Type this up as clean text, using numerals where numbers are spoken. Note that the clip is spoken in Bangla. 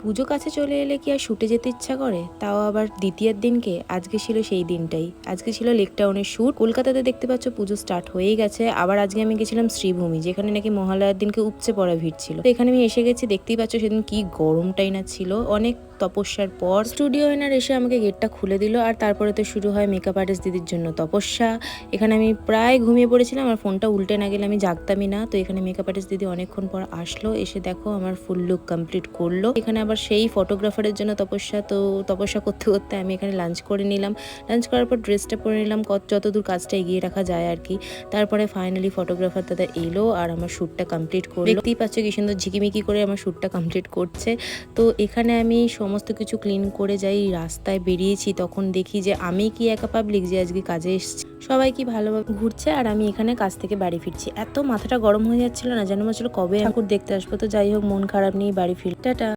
পুজো কাছে চলে এলে কি আর শুটে যেতে ইচ্ছা করে, তাও আবার দ্বিতীয় দিনকে। আজকে ছিল সেই দিনটাই, আজকে ছিল লেক টাউনের শুট। কলকাতাতে দেখতে পাচ্ছ পুজো স্টার্ট হয়েই গেছে। আবার আজকে আমি গেছিলাম শ্রীভূমি, যেখানে নাকি মহালয়ার দিনকে উপচে পড়া ভিড় ছিল। তো এখানে আমি এসে গেছি, দেখতেই পাচ্ছ সেদিন কি গরমটাই না ছিল। অনেক তপস্যার পর স্টুডিও এনার এসে আমাকে গেটটা খুলে দিল, আর তারপরে তো শুরু হয় মেকআপ আর্টিস্ট দিদির জন্য তপস্যা। এখানে আমি প্রায় ঘুমিয়ে পড়েছিলাম, আমার ফোনটা উল্টে না গেলে আমি জাগতামই না। তো এখানে মেকআপ আর্টিস্ট দিদি অনেকক্ষণ পর আসলো, এসে দেখো আমার ফুল লুক কমপ্লিট করলো। এখানে আবার সেই ফটোগ্রাফারের জন্য তপস্যা। তো তপস্যা করতে করতে আমি এখানে লাঞ্চ করে নিলাম। লাঞ্চ করার পর ড্রেসটা পরে নিলাম, যতদূর কাজটা এগিয়ে রাখা যায় আর কি। তারপরে ফাইনালি ফটোগ্রাফার দাদা এলো আর আমার শ্যুটটা কমপ্লিট করলো। দেখতেই পাচ্ছ কি সুন্দর ঝিকিমিকি করে আমার শ্যুটটা কমপ্লিট করছে। তো এখানে আমি সমস্ত কিছু ক্লিন করে যাই, রাস্তায় বেরিয়েছি, তখন দেখি যে আমি কি একা পাবলিক যে আজকে কাজে এসেছি। সবাই কি ভালোভাবে ঘুরছে আর আমি এখানে কাজ থেকে বাড়ি ফিরছি। এত মাথাটা গরম হয়ে যাচ্ছিল না, যেন মনে হচ্ছিল কবে ঠাকুর দেখতে আসবো। তো যাই হোক, মন খারাপ নিয়ে বাড়ি ফিরি। টাটা।